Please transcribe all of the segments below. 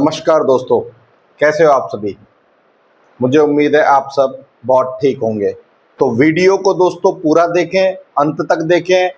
नमस्कार दोस्तों, कैसे हो आप सभी। मुझे उम्मीद है आप सब बहुत ठीक होंगे। तो वीडियो को दोस्तों पूरा देखें, अंत तक देखें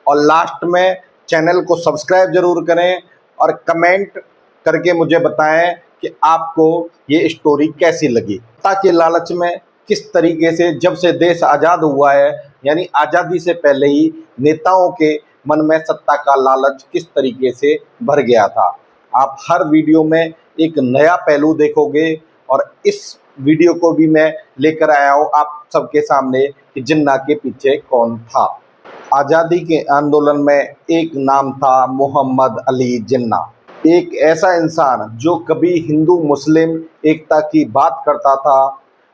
और लास्ट में चैनल को सब्सक्राइब जरूर करें और कमेंट करके मुझे बताएं कि आपको ये स्टोरी कैसी लगी। सत्ता के लालच में किस तरीके से जब से देश आज़ाद हुआ है, यानी आज़ादी से पहले ही नेताओं के मन में सत्ता का लालच किस तरीके से भर गया था। आप हर वीडियो में एक नया पहलू देखोगे और इस वीडियो को भी मैं लेकर आया हूँ आप सबके सामने कि जिन्ना के पीछे कौन था। आज़ादी के आंदोलन में एक नाम था मोहम्मद अली जिन्ना। एक ऐसा इंसान जो कभी हिंदू मुस्लिम एकता की बात करता था,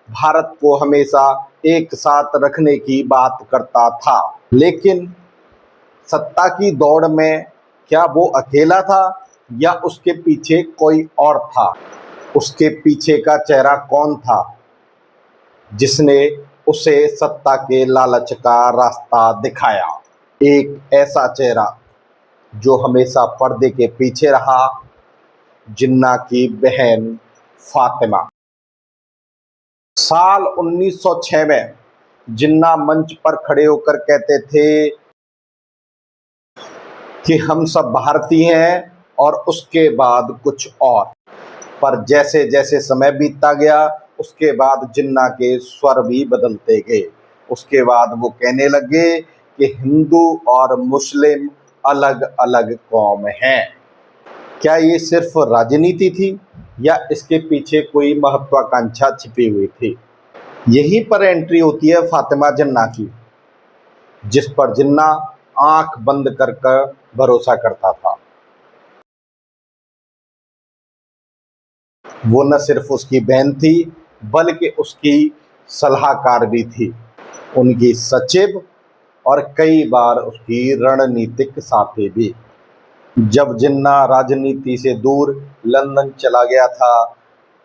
भारत को हमेशा एक साथ रखने की बात करता था। लेकिन सत्ता की दौड़ में क्या वो अकेला था या उसके पीछे कोई और था। उसके पीछे का चेहरा कौन था जिसने उसे सत्ता के लालच का रास्ता दिखाया। एक ऐसा चेहरा जो हमेशा पर्दे के पीछे रहा, जिन्ना की बहन फातिमा। साल 1906 में जिन्ना मंच पर खड़े होकर कहते थे कि हम सब भारतीय हैं और उसके बाद कुछ और। पर जैसे जैसे समय बीतता गया उसके बाद जिन्ना के स्वर भी बदलते गए। उसके बाद वो कहने लगे कि हिंदू और मुस्लिम अलग अलग कौम हैं। क्या ये सिर्फ राजनीति थी या इसके पीछे कोई महत्वाकांक्षा छिपी हुई थी। यहीं पर एंट्री होती है फातिमा जिन्ना की, जिस पर जिन्ना आंख बंद कर भरोसा करता था। वो न सिर्फ उसकी बहन थी बल्कि उसकी सलाहकार भी थी, उनकी सचिव और कई बार उसकी रणनीतिक साथी भी। जब जिन्ना राजनीति से दूर लंदन चला गया था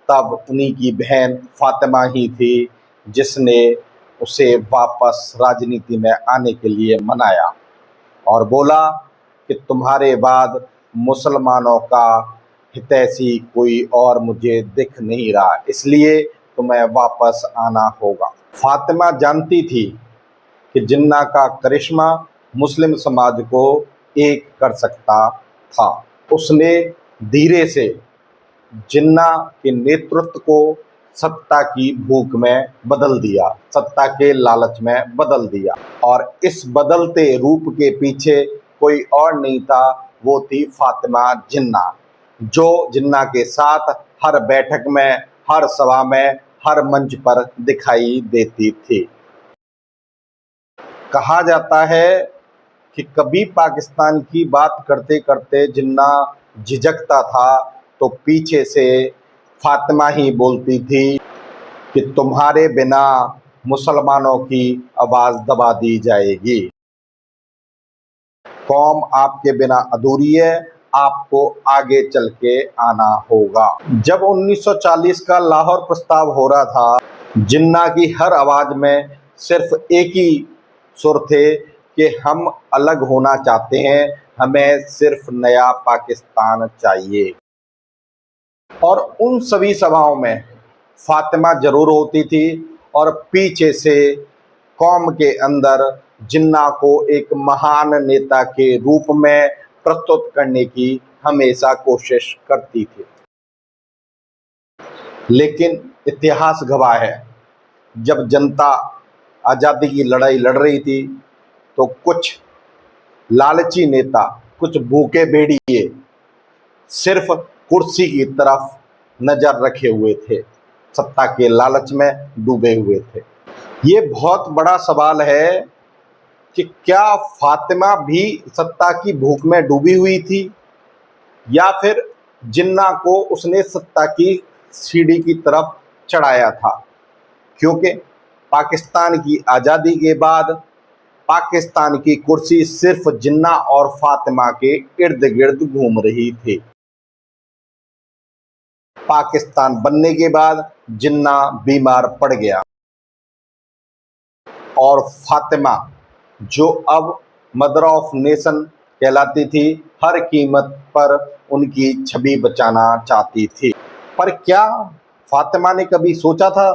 तब उन्हीं की बहन फातिमा ही थी जिसने उसे वापस राजनीति में आने के लिए मनाया और बोला कि तुम्हारे बाद मुसलमानों का हितैषी कोई और मुझे दिख नहीं रहा, इसलिए तुम्हें वापस आना होगा। फातिमा जानती थी कि जिन्ना का करिश्मा मुस्लिम समाज को एक कर सकता था। उसने धीरे से जिन्ना के नेतृत्व को सत्ता की भूख में बदल दिया, सत्ता के लालच में बदल दिया। और इस बदलते रूप के पीछे कोई और नहीं था, वो थी फातिमा जिन्ना, जो जिन्ना के साथ हर बैठक में, हर सभा में, हर मंच पर दिखाई देती थी। कहा जाता है कि कभी पाकिस्तान की बात करते करते जिन्ना झिझकता था तो पीछे से फातिमा ही बोलती थी कि तुम्हारे बिना मुसलमानों की आवाज़ दबा दी जाएगी। कौम आपके बिना अधूरी है, आपको आगे चल के आना होगा। जब 1940 का लाहौर प्रस्ताव हो रहा था, जिन्ना की हर आवाज़ में सिर्फ एक ही सुर थे कि हम अलग होना चाहते हैं, हमें सिर्फ नया पाकिस्तान चाहिए। और उन सभी सभाओं में फातिमा जरूर होती थी और पीछे से कौम के अंदर जिन्ना को एक महान नेता के रूप में प्रस्तुत करने की हमेशा कोशिश करती थी। लेकिन इतिहास गवाह है, जब जनता आज़ादी की लड़ाई लड़ रही थी तो कुछ लालची नेता, कुछ भूखे भेड़िए सिर्फ कुर्सी की तरफ नज़र रखे हुए थे, सत्ता के लालच में डूबे हुए थे। ये बहुत बड़ा सवाल है कि क्या फातिमा भी सत्ता की भूख में डूबी हुई थी या फिर जिन्ना को उसने सत्ता की सीढ़ी की तरफ चढ़ाया था। क्योंकि पाकिस्तान की आज़ादी के बाद पाकिस्तान की कुर्सी सिर्फ जिन्ना और फातिमा के इर्द गिर्द घूम रही थी। पाकिस्तान बनने के बाद जिन्ना बीमार पड़ गया और फातिमा, जो अब मदर ऑफ नेशन कहलाती थी, हर कीमत पर उनकी छवि बचाना चाहती थी। पर क्या फातिमा ने कभी सोचा था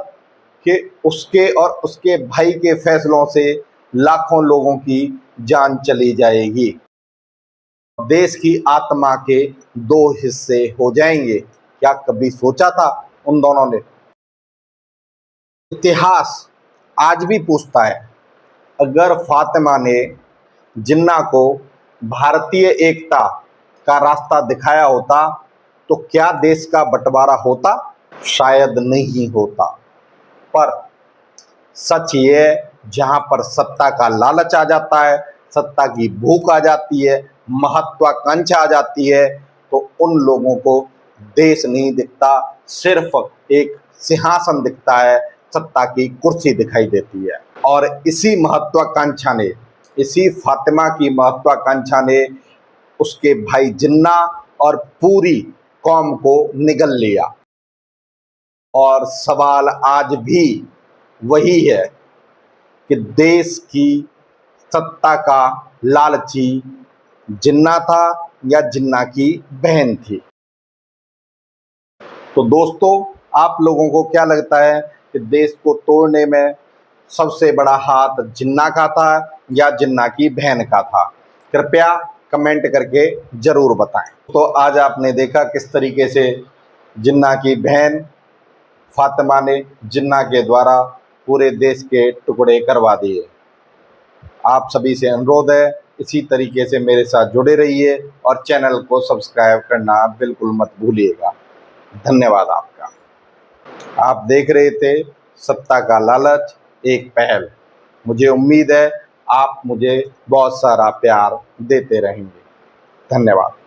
कि उसके और उसके भाई के फैसलों से लाखों लोगों की जान चली जाएगी, देश की आत्मा के दो हिस्से हो जाएंगे? क्या कभी सोचा था उन दोनों ने? इतिहास आज भी पूछता है, अगर फातिमा ने जिन्ना को भारतीय एकता का रास्ता दिखाया होता तो क्या देश का बंटवारा होता? शायद नहीं होता। पर सच ये है, जहां पर सत्ता का लालच आ जाता है, सत्ता की भूख आ जाती है, महत्वाकांक्षा आ जाती है, तो उन लोगों को देश नहीं दिखता, सिर्फ एक सिंहासन दिखता है, सत्ता की कुर्सी दिखाई देती है। और इसी महत्वाकांक्षा ने, इसी फातिमा की महत्वाकांक्षा ने उसके भाई जिन्ना और पूरी कौम को निगल लिया। और सवाल आज भी वही है कि देश की सत्ता का लालची जिन्ना था या जिन्ना की बहन थी। तो दोस्तों, आप लोगों को क्या लगता है कि देश को तोड़ने में सबसे बड़ा हाथ जिन्ना का था या जिन्ना की बहन का था? कृपया कमेंट करके जरूर बताएं। तो आज आपने देखा किस तरीके से जिन्ना की बहन फातिमा ने जिन्ना के द्वारा पूरे देश के टुकड़े करवा दिए। आप सभी से अनुरोध है, इसी तरीके से मेरे साथ जुड़े रहिए और चैनल को सब्सक्राइब करना बिल्कुल मत भूलिएगा। धन्यवाद आपका। आप देख रहे थे सत्ता का लालच एक पहल। मुझे उम्मीद है आप मुझे बहुत सारा प्यार देते रहेंगे। धन्यवाद।